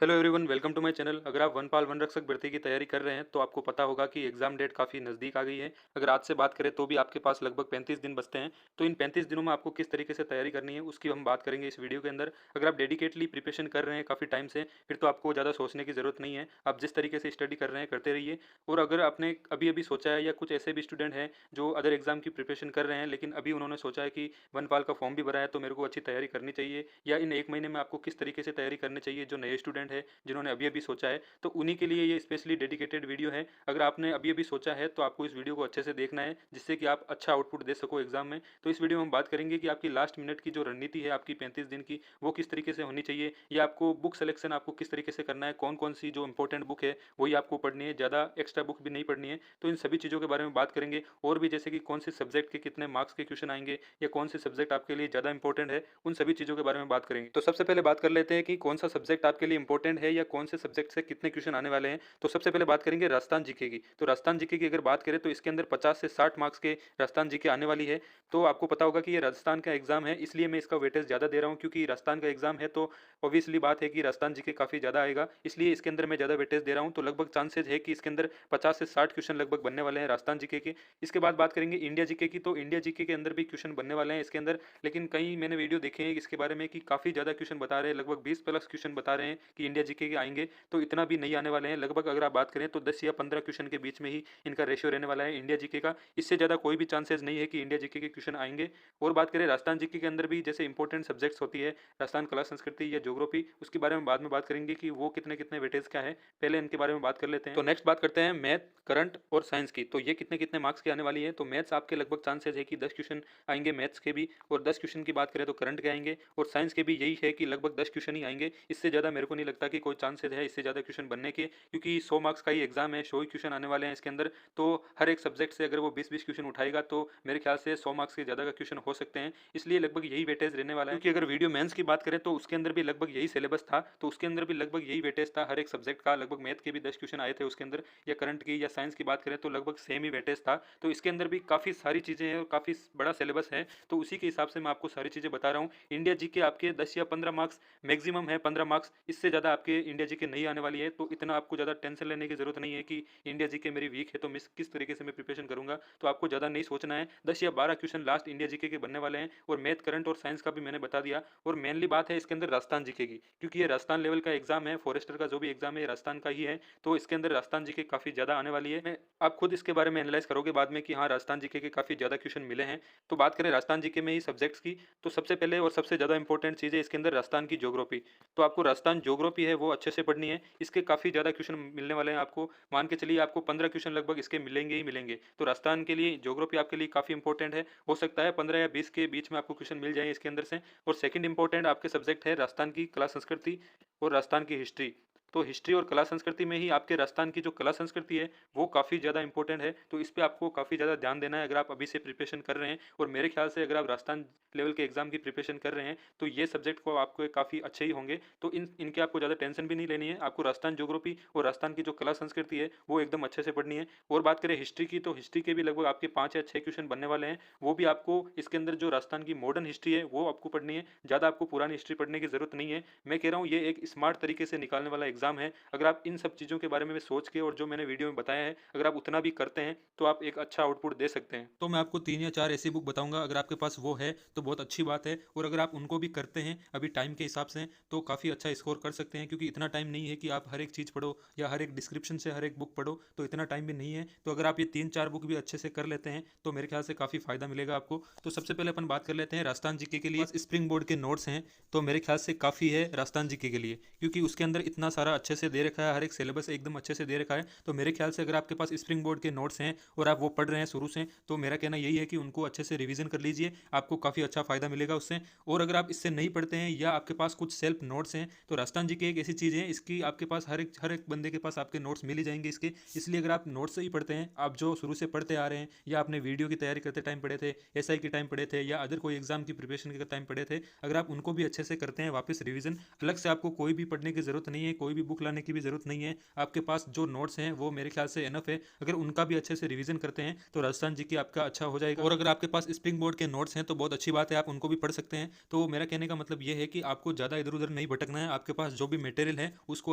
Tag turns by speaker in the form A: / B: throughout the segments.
A: Hello everyone, welcome to my channel. अगर आप वनपाल वन रक्षक भर्ती की तैयारी कर रहे हैं तो आपको पता होगा कि एग्जाम डेट काफ़ी नज़दीक आ गई है। अगर आज से बात करें तो भी आपके पास लगभग 35 दिन बचते हैं। तो इन 35 दिनों में आपको किस तरीके से तैयारी करनी है उसकी हम बात करेंगे इस वीडियो के अंदर। अगर आप डेडिकेटली प्रिपरेशन कर रहे हैं काफ़ी टाइम से, फिर तो आपको ज़्यादा सोचने की ज़रूरत नहीं है। आप जिस तरीके से स्टडी कर रहे हैं करते रहिए। और अगर आपने अभी अभी सोचा है, या कुछ ऐसे भी स्टूडेंट हैं जो अदर एग्जाम की प्रिपरेशन कर रहे हैं लेकिन अभी उन्होंने सोचा है कि वनपाल का फॉर्म भी भरा है तो मेरे को अच्छी तैयारी करनी चाहिए, या इन एक महीने में आपको किस तरीके से तैयारी करनी चाहिए, जो नए स्टूडेंट है जिन्होंने अभी-अभी सोचा है, तो उन्हीं के लिए ये स्पेशली डेडिकेटेड वीडियो है। अगर आपने अभी-अभी सोचा है तो आपको इस वीडियो को अच्छे से देखना है, जिससे कि आप अच्छा आउटपुट दे सको एग्जाम में। तो इस वीडियो में हम बात करेंगे कि आपकी लास्ट मिनट की जो रणनीति है आपकी 35 दिन की, वो किस तरीके से होनी चाहिए, या आपको बुक सिलेक्शन आपको किस तरीके से करना है, कौन-कौन सी जो इंपॉर्टेंट बुक है वही आपको पढ़नी है, ज़्यादा एक्स्ट्रा बुक भी नहीं पढ़नी है। तो इन सभी चीज़ों के बारे में बात करेंगे, और भी जैसे कि कौन से सब्जेक्ट के कितने मार्क्स के क्वेश्चन आएँगे, या कौन से सब्जेक्ट आपके लिए ज़्यादा इंपॉर्टेंट है, उन सभी चीज़ों के बारे में बात करेंगे। तो सबसे पहले बात कर लेते हैं कि कौन सा सब्जेक्ट आपके लिए इंपॉर्टेंट है, या कौन से सब्जेक्ट से कितने क्वेश्चन आने वाले हैं। तो सबसे पहले बात करेंगे राजस्थान जीके की। तो राजस्थान जीके की अगर बात करें तो इसके अंदर 50 से 60 मार्क्स के राजस्थान जीके आने वाली है। तो आपको पता होगा कि ये राजस्थान का एग्जाम है, इसलिए मैं इसका वेटेज ज़्यादा दे रहा हूँ, क्योंकि राजस्थान का एग्जाम है तो ऑब्वियसली बात है कि राजस्थान जीके काफ़ी ज़्यादा आएगा, इसलिए इसके अंदर मैं ज़्यादा वेटेज दे रहा हूँ। तो लगभग चांसेज है कि इसके अंदर 50 से 60 क्वेश्चन लगभग बनने वाले हैं राजस्थान जीके के। इसके बाद बात करेंगे इंडिया जीके की। तो इंडिया जीके के अंदर भी क्वेश्चन बनने वाले हैं इसके अंदर, लेकिन कई मैंने वीडियो देखे हैं इसके बारे में कि काफ़ी ज़्यादा क्वेश्चन बता रहे हैं, लगभग 20 प्लस क्वेश्चन बता रहे हैं कि इंडिया जीके के आएंगे। तो इतना भी नहीं आने वाले हैं। लगभग अगर आप बात करें तो 10 या 15 क्वेश्चन के बीच में ही इनका रेशियो रहने वाला है इंडिया जीके का। इससे ज़्यादा कोई भी चांसेस नहीं है कि इंडिया जीके के क्वेश्चन आएंगे। और बात करें राजस्थान जीके के अंदर भी, जैसे इंपॉर्टेंट सब्जेक्ट्स होती है राजस्थान कला संस्कृति या ज्योग्राफी, उसके बारे में बाद में बात करेंगे कि वो कितने कितने वेटेज का है। पहले इनके बारे में बात कर लेते हैं। तो नेक्स्ट बात करते हैं मैथ, करंट और साइंस की। तो ये कितने कितने मार्क्स की आने वाली है। तो मैथ्स आपके लगभग चांसेस है कि 10 क्वेश्चन आएंगे मैथ्स के भी, और 10 क्वेश्चन की बात करें तो करंट के आएंगे, और साइंस के भी यही है कि लगभग 10 क्वेश्चन ही आएंगे। इससे ज़्यादा मेरे को नहीं लगता कि कोई चांसेस है इससे ज़्यादा क्वेश्चन बनने के, क्योंकि 100 मार्क्स का ही एग्जाम है, 100 ही क्वेश्चन आने वाले हैं इसके अंदर। तो हर एक सब्जेक्ट से अगर वो 20-20 क्वेश्चन उठाएगा तो मेरे ख्याल से 100 मार्क्स के ज़्यादा का क्वेश्चन हो सकते हैं। इसलिए लगभग यही वेटेज रहने वाला है, क्योंकि अगर वीडियो मेंस की बात करें तो उसके अंदर भी लगभग यही सिलेबस था, तो उसके अंदर भी लगभग यही वेटेज था हर एक सब्जेक्ट का। लगभग मैथ के भी 10 क्वेश्चन आए थे उसके अंदर, या करंट की या साइंस की बात करें तो लगभग सेम ही वेटेज था। तो इसके अंदर भी काफ़ी सारी चीज़ें हैं और काफ़ी बड़ा सिलेबस है, तो उसी के हिसाब से मैं आपको सारी चीज़ें बता रहा हूँ। इंडिया जी के आपके 10 या 15 मार्क्स मैक्सिमम है, 15 मार्क्स, इससे ज़्यादा आपके इंडिया जी के नहीं आने वाली है। तो इतना आपको ज़्यादा टेंशन लेने की जरूरत नहीं है कि इंडिया जी के मेरी वीक है तो मैं किस तरीके से मैं प्रिपरेशन करूंगा। तो आपको ज़्यादा नहीं सोचना है। 10 या 12 क्वेश्चन लास्ट इंडिया जीके के बनने वाले हैं, और मैथ, करंट और साइंस का भी मैंने बता दिया। और मेनली बात है इसके अंदर राजस्थान जीके की, क्योंकि ये राजस्थान लेवल का एग्जाम है, फॉरेस्टर का जो भी एग्जाम है ये राजस्थान का ही है। तो इसके अंदर राजस्थान जीके काफ़ी ज़्यादा आने वाली है। आप खुद इसके बारे में एनालाइज करोगे बाद में कि हाँ राजस्थान जीके के काफ़ी ज़्यादा क्वेश्चन मिले हैं। तो बात करें राजस्थान जीके में ही सब्जेक्ट्स की, तो सबसे पहले और सबसे ज़्यादा इंपॉर्टेंट चीज़ है इसके अंदर राजस्थान की ज्योग्राफी। तो आपको राजस्थान ज्योग्राफी है वो अच्छे से पढ़नी है। इसके काफ़ी ज़्यादा क्वेश्चन मिलने वाले हैं आपको। मान के चलिए आपको 15 क्वेश्चन लगभग इसके मिलेंगे ही मिलेंगे। तो राजस्थान के लिए ज्योग्राफी आपके लिए काफ़ी इंपॉर्टेंट है। हो सकता है 15 या 20 के बीच में आपको क्वेश्चन मिल जाए इसके अंदर से। और सेकंड इंपॉर्टेंट आपके सब्जेक्ट है राजस्थान की कला संस्कृति और राजस्थान की हिस्ट्री। तो हिस्ट्री और कला संस्कृति में ही आपके राजस्थान की जो कला संस्कृति है वो काफ़ी ज़्यादा इंपॉर्टेंट है। तो इस पे आपको काफ़ी ज़्यादा ध्यान देना है अगर आप अभी से प्रिपरेशन कर रहे हैं। और मेरे ख्याल से अगर आप राजस्थान लेवल के एग्जाम की प्रिपरेशन कर रहे हैं तो ये सब्जेक्ट को आपको काफ़ी अच्छे ही होंगे। तो इनके आपको ज़्यादा टेंशन भी नहीं लेनी है। आपको राजस्थान ज्योग्राफी और राजस्थान की जो कला संस्कृति है वो एकदम अच्छे से पढ़नी है। और बात करें हिस्ट्री की, तो हिस्ट्री के भी लगभग आपके 5 या 6 क्वेश्चन बनने वाले हैं। वो भी आपको इसके अंदर जो राजस्थान की मॉडर्न हिस्ट्री है वो आपको पढ़नी है। ज़्यादा आपको पुरानी हिस्ट्री पढ़ने की जरूरत नहीं है। मैं कह रहा हूँ ये एक स्मार्ट तरीके से निकालने वाला एग्जाम है। अगर आप इन सब चीज़ों के बारे में सोच के, और जो मैंने वीडियो में बताया है, अगर आप उतना भी करते हैं तो आप एक अच्छा आउटपुट दे सकते हैं। तो मैं आपको 3 या 4 ऐसी बुक बताऊंगा, अगर आपके पास वो है तो बहुत अच्छी बात है। और अगर आप उनको भी करते हैं अभी टाइम के हिसाब से तो काफ़ी अच्छा स्कोर कर सकते हैं, क्योंकि इतना टाइम नहीं है कि आप हर एक चीज़ पढ़ो या हर एक डिस्क्रिप्शन से हर एक बुक पढ़ो। तो इतना टाइम भी नहीं है। तो अगर आप ये 3-4 बुक भी अच्छे से कर लेते हैं तो मेरे ख्याल से काफ़ी फायदा मिलेगा आपको। तो सबसे पहले अपन बात कर लेते हैं राजस्थान जीके के लिए स्प्रिंग बोर्ड के नोट्स हैं। तो मेरे ख्याल से काफ़ी है राजस्थान जीके के लिए, क्योंकि उसके अंदर इतना सारा अच्छे से दे रखा है, हर एक सिलेबस एकदम अच्छे से दे रखा है। तो मेरे ख्याल से अगर आपके पास स्प्रिंग बोर्ड के नोट्स हैं और आप वो पढ़ रहे हैं शुरू से, तो मेरा कहना यही है कि उनको अच्छे से रिवीजन कर लीजिए, आपको काफ़ी अच्छा फायदा मिलेगा उससे। और अगर आप इससे नहीं पढ़ते हैं या आपके पास कुछ सेल्फ नोट्स हैं, तो राजस्थान जी की एक ऐसी चीज़ है, इसकी आपके पास हर एक बंदे के पास आपके नोट्स मिल ही जाएंगे इसके। इसलिए अगर आप नोट्स से ही पढ़ते हैं, आप जो शुरू से पढ़ते आ रहे हैं, या आपने वीडियो की तैयारी करते टाइम पढ़े थे, एसआई के टाइम पढ़े थे, या अदर कोई एग्जाम की प्रिपरेशन के टाइम पढ़े थे, अगर आप उनको भी अच्छे से करते हैं वापस रिवीजन, अलग से आपको कोई भी पढ़ने की ज़रूरत नहीं है, कोई भी बुक लाने की भी जरूरत नहीं है। आपके पास जो नोट्स हैं वो मेरे ख्याल से एनफ है। अगर उनका भी अच्छे से रिवीजन करते हैं तो राजस्थान जी की आपका अच्छा हो जाएगा। और अगर आपके पास स्प्रिंग बोर्ड के नोट्स हैं तो बहुत अच्छी बात है, आप उनको भी पढ़ सकते हैं। तो मेरा कहने का मतलब ये है कि आपको ज़्यादा इधर उधर नहीं भटकना है, आपके पास जो भी मटेरियल है उसको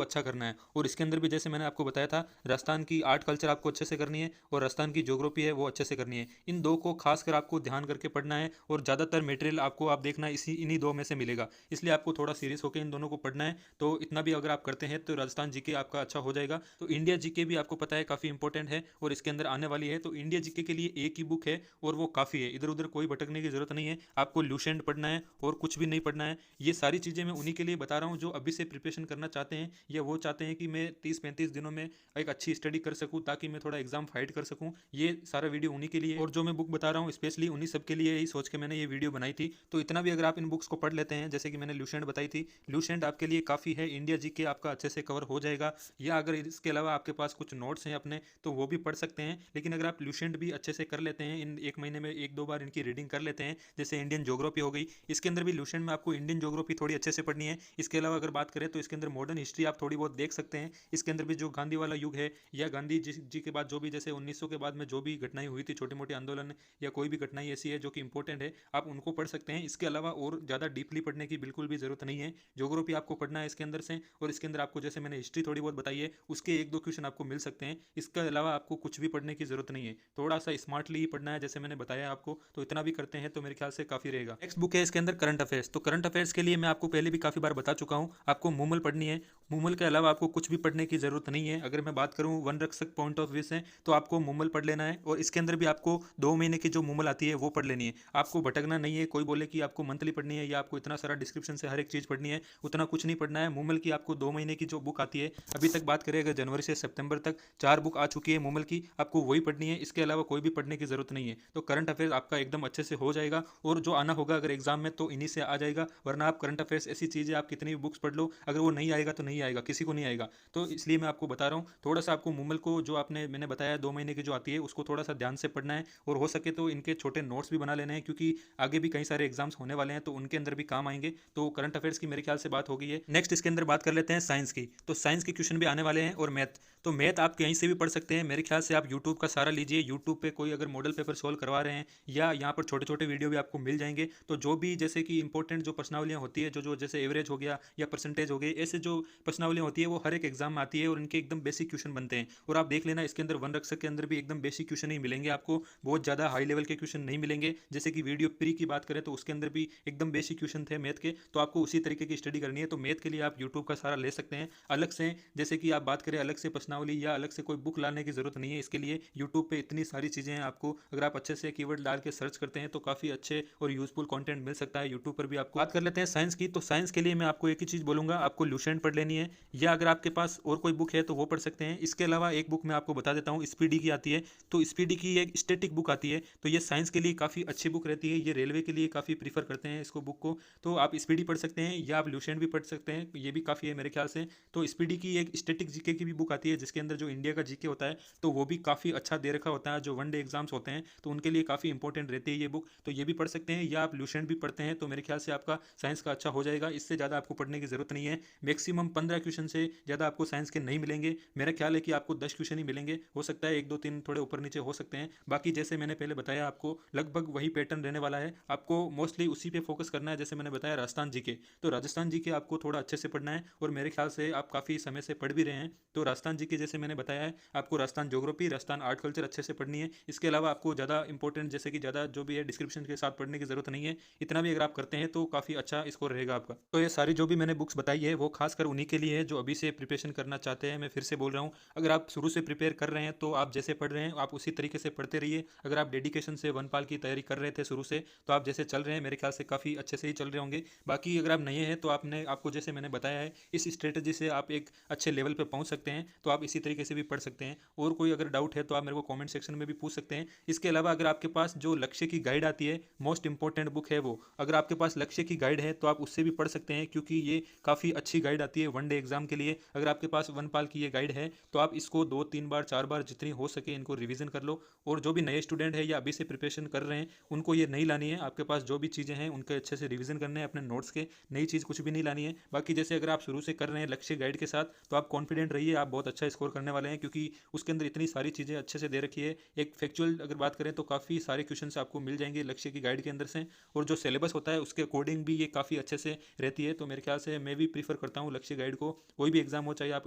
A: अच्छा करना है। और इसके अंदर भी जैसे मैंने आपको बताया था, राजस्थान की आर्ट कल्चर आपको अच्छे से करनी है और राजस्थान की ज्योग्राफी है वो अच्छे से करनी है। इन दो को खासकर आपको ध्यान करके पढ़ना है और ज़्यादातर मटेरियल आपको आप देखना इन्हीं दो में से मिलेगा, इसलिए आपको थोड़ा सीरियस होकर इन दोनों को पढ़ना है। तो इतना भी अगर आप करते हैं तो राजस्थान जीके आपका अच्छा हो जाएगा। तो इंडिया जीके भी आपको पता है काफ़ी इंपॉर्टेंट है और इसके अंदर आने वाली है। तो इंडिया जीके के लिए एक ही बुक है और वो काफ़ी है, इधर उधर कोई भटकने की जरूरत नहीं है। आपको लूसेंट पढ़ना है और कुछ भी नहीं पढ़ना है। ये सारी चीज़ें मैं उन्हीं के लिए बता रहा हूँ जो अभी से प्रिपरेशन करना चाहते हैं या वो चाहते हैं कि मैं 30-35 दिनों में एक अच्छी स्टडी कर सकूँ ताकि मैं थोड़ा एग्जाम फाइट कर सकूँ। ये सारा वीडियो उन्हीं के लिए और जो मैं बुक बता रहा हूँ स्पेशली उन्हीं सब के लिए ही सोच के मैंने ये वीडियो बनाई थी। तो इतना भी अगर आप इन बुक्स को पढ़ लेते हैं, जैसे कि मैंने लूसेंट बताई थी, लूसेंट आपके लिए काफ़ी है, इंडिया जीके आपका अच्छे से कवर हो जाएगा। या अगर इसके अलावा आपके पास कुछ नोट्स हैं अपने तो वो भी पढ़ सकते हैं। लेकिन अगर आप लूसेंट भी अच्छे से कर लेते हैं, इन एक महीने में एक दो बार इनकी रीडिंग कर लेते हैं, जैसे इंडियन ज्योग्राफी हो गई, इसके अंदर भी लूसेंट में आपको इंडियन ज्योग्राफी थोड़ी अच्छे से पढ़नी है। इसके अलावा अगर बात करें तो इसके अंदर मॉडर्न हिस्ट्री आप थोड़ी बहुत देख सकते हैं। इसके अंदर भी जो गांधी वाला युग है या गांधी जी के बाद जो भी जैसे 1900 के बाद में जो भी घटनाएं हुई थी, छोटे मोटे आंदोलन या कोई भी घटनाएं ऐसी है जो कि इंपॉर्टेंट है, आप उनको पढ़ सकते हैं। इसके अलावा और ज़्यादा डीपली पढ़ने की बिल्कुल भी जरूरत नहीं है। ज्योग्राफी आपको पढ़ना है इसके अंदर से, और इसके अंदर आपको जैसे मैंने हिस्ट्री थोड़ी बहुत बताई है उसके एक दो क्वेश्चन आपको मिल सकते हैं। इसके अलावा आपको कुछ भी पढ़ने की जरूरत नहीं है, थोड़ा सा स्मार्टली ही पढ़ना है जैसे मैंने बताया आपको। तो इतना भी करते हैं तो मेरे ख्याल से काफ़ी रहेगा। नेक्स्ट बुक है इसके अंदर करंट अफेयर्स। तो करंट अफेयर्स के लिए मैं आपको पहले भी काफ़ी बार बता चुका हूँ, आपको मूमल पढ़नी है। मूमल के अलावा आपको कुछ भी पढ़ने की जरूरत नहीं है। अगर मैं बात करूँ वन रक्षक पॉइंट ऑफ व्यू से तो आपको मूमल पढ़ लेना है और इसके अंदर भी आपको 2 महीने की जो मूमल आती है वो पढ़ लेनी है। आपको भटकना नहीं है, कोई बोले कि आपको मंथली पढ़नी है या आपको इतना सारा डिस्क्रिप्शन से हर एक चीज़ पढ़नी है, उतना कुछ नहीं पढ़ना है। मूमल की आपको 2 महीने की जो बुक आती है, अभी तक बात करें अगर जनवरी से सितंबर तक 4 बुक आ चुकी है मूमल की, आपको वही पढ़नी है। इसके अलावा कोई भी पढ़ने की जरूरत नहीं है। तो करंट अफेयर्स आपका एकदम अच्छे से हो जाएगा और जो आना होगा अगर एग्जाम में तो इन्हीं से आ जाएगा, वरना आप करंट अफेयर्स ऐसी चीज़ है आप कितनी भी बुक्स पढ़ लो, अगर वो नहीं आएगा तो नहीं आएगा, किसी को नहीं आएगा। तो इसलिए मैं आपको बता रहा हूँ थोड़ा सा आपको मूमल को जो मैंने बताया 2 महीने की जो आती है उसको थोड़ा सा ध्यान से पढ़ना है और हो सके तो इनके छोटे नोट्स भी बना लेने हैं, क्योंकि आगे भी कई सारे एग्जाम्स होने वाले हैं तो उनके अंदर भी काम आएंगे। तो करंट अफेयर्स की मेरे ख्याल से बात हो गई है। नेक्स्ट इसके अंदर बात कर लेते हैं साइंस की। तो साइंस के क्वेश्चन भी आने वाले हैं और मैथ। तो मैथ आप कहीं से भी पढ़ सकते हैं, मेरे ख्याल से आप यूट्यूब का सारा लीजिए। यूट्यूब पे कोई अगर मॉडल पेपर सॉल्व करवा रहे हैं या यहाँ पर छोटे छोटे वीडियो भी आपको मिल जाएंगे। तो जो भी जैसे कि इंपॉर्टेंट जो प्रश्नावलियाँ होती है, जो जो जैसे एवरेज हो गया या परसेंटेज हो गई, ऐसे जो प्रश्नावलियाँ होती है वो हर एक एग्जाम में आती है और इनके एकदम बेसिक क्वेश्चन बनते हैं। और आप देख लेना इसके अंदर वन रक्षक के अंदर भी एकदम बेसिक क्वेश्चन ही मिलेंगे आपको, बहुत ज़्यादा हाई लेवल के क्वेश्चन नहीं मिलेंगे। जैसे कि वीडियो प्री की बात करें तो उसके अंदर भी एकदम बेसिक क्वेश्चन थे मैथ के, तो आपको उसी तरीके की स्टडी करनी है। तो मैथ के लिए आप यूट्यूब का सारा ले सकते हैं अलग से। जैसे कि आप बात करें अलग से प्रश्नावली या अलग से कोई बुक लाने की जरूरत नहीं है इसके लिए। यूट्यूब पे इतनी सारी चीज़ें हैं, आपको अगर आप अच्छे से कीवर्ड डाल के सर्च करते हैं तो काफ़ी अच्छे और यूजफुल कंटेंट मिल सकता है यूट्यूब पर भी आपको। बात कर लेते हैं साइंस की। तो साइंस के लिए मैं आपको एक ही चीज़ बोलूँगा, आपको लूसेंट पढ़ लेनी है या अगर आपके पास और कोई बुक है तो वो पढ़ सकते हैं। इसके अलावा एक बुक मैं आपको बता देता हूँ, स्पीडी की आती है। तो स्पीडी की एक स्टैटिक बुक आती है, तो ये साइंस के लिए काफ़ी अच्छी बुक रहती है। ये रेलवे के लिए काफ़ी प्रीफर करते हैं इसको बुक को। तो आप स्पीडी पढ़ सकते हैं या आप लूसेंट भी पढ़ सकते हैं, ये भी काफ़ी है मेरे ख्याल से। तो स्पीडी की एक स्टैटिक जीके की भी बुक आती है जिसके अंदर जो इंडिया का जीके होता है तो वो भी काफ़ी अच्छा दे रखा होता है। जो वनडे एग्जाम्स होते हैं तो उनके लिए काफ़ी इंपॉर्टेंट रहती है ये बुक, तो ये भी पढ़ सकते हैं। या आप लूसेंट भी पढ़ते हैं तो मेरे ख्याल से आपका साइंस का अच्छा हो जाएगा। इससे ज़्यादा आपको पढ़ने की जरूरत नहीं है। मैक्सिमम 15 क्वेश्चन से ज़्यादा आपको साइंस के नहीं मिलेंगे। मेरा ख्याल है कि आपको 10 क्वेश्चन ही मिलेंगे, हो सकता है 1 2 3 थोड़े ऊपर नीचे हो सकते हैं। बाकी जैसे मैंने पहले बताया आपको लगभग वही पैटर्न रहने वाला है। आपको मोस्टली उसी पे फोकस करना है। जैसे मैंने बताया राजस्थान जीके, तो राजस्थान जीके आपको थोड़ा अच्छे से पढ़ना है और मेरे ख्याल से आप काफ़ी समय से पढ़ भी रहे हैं। तो राजस्थान जीके जैसे मैंने बताया है आपको Rajasthan geography, Rajasthan art culture अच्छे से पढ़नी है। इसके अलावा आपको ज़्यादा इंपॉर्टेंट जैसे कि ज़्यादा जो भी है डिस्क्रिप्शन के साथ पढ़ने की जरूरत नहीं है। इतना भी अगर आप करते हैं तो काफ़ी अच्छा स्कोर रहेगा आपका। तो ये सारी जो भी मैंने बुक्स बताई है वो खासकर उन्हीं के लिए है जो अभी से प्रिपरेशन करना चाहते हैं। मैं फिर से बोल रहा हूँ, अगर आप शुरू से प्रिपेयर कर रहे हैं तो आप जैसे पढ़ रहे हैं आप उसी तरीके से पढ़ते रहिए। अगर आप डेडिकेशन से वनपाल की तैयारी कर रहे थे शुरू से तो आप जैसे चल रहे हैं मेरे ख्याल से काफ़ी अच्छे से ही चल रहे होंगे। बाकी अगर आप नए हैं तो आपको जैसे मैंने बताया है इस स्ट्रेटजी से आप एक अच्छे लेवल पर पहुंच सकते हैं। तो आप इसी तरीके से भी पढ़ सकते हैं। और कोई अगर डाउट है तो आप मेरे को कमेंट सेक्शन में भी पूछ सकते हैं। इसके अलावा अगर आपके पास जो लक्ष्य की गाइड आती है, मोस्ट इंपॉर्टेंट बुक है वो, अगर आपके पास लक्ष्य की गाइड है तो आप उससे भी पढ़ सकते हैं, क्योंकि ये काफ़ी अच्छी गाइड आती है वनडे एग्जाम के लिए। अगर आपके पास वनपाल की ये गाइड है तो आप इसको 2-3 बार 4 बार जितनी हो सके इनको रिवीजन कर लो। और जो भी नए स्टूडेंट है या अभी से प्रिपरेशन कर रहे हैं उनको ये नहीं लानी है। आपके पास जो भी चीज़ें हैं उनके अच्छे से रिवीजन करने हैं अपने नोट्स के, नई चीज़ कुछ भी नहीं लानी है। बाकी जैसे अगर आप शुरू से कर रहे हैं लक्ष्य गाइड के साथ तो आप कॉन्फिडेंट रहिए, आप बहुत अच्छा स्कोर करने वाले हैं, क्योंकि उसके अंदर इतनी सारी चीज़ें अच्छे से दे रखी है। एक फैक्चुअल अगर बात करें तो काफ़ी सारे क्वेश्चन आपको मिल जाएंगे लक्ष्य की गाइड के अंदर से, और जो सिलेबस होता है उसके अकॉर्डिंग भी ये काफ़ी अच्छे से रहती है। तो मेरे ख्याल से मैं भी प्रीफर करता हूँ लक्ष्य गाइड को, कोई भी एग्जाम हो चाहे आप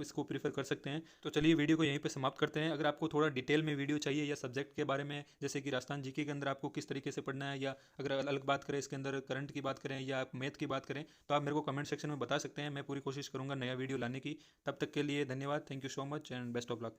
A: इसको प्रीफर कर सकते हैं। तो चलिए वीडियो को यहीं पे समाप्त करते हैं। अगर आपको थोड़ा डिटेल में वीडियो चाहिए या सब्जेक्ट के बारे में, जैसे कि राजस्थान जीके के अंदर आपको किस तरीके से पढ़ना है, या अगर अलग बात करें इसके अंदर करंट की बात करें या आप मैथ की बात करें, तो आप मेरे को कमेंट सेक्शन में बता सकते हैं। मैं पूरी कोशिश करूंगा नया वीडियो लाने की। तब तक के लिए धन्यवाद। Thank you so much and best of luck.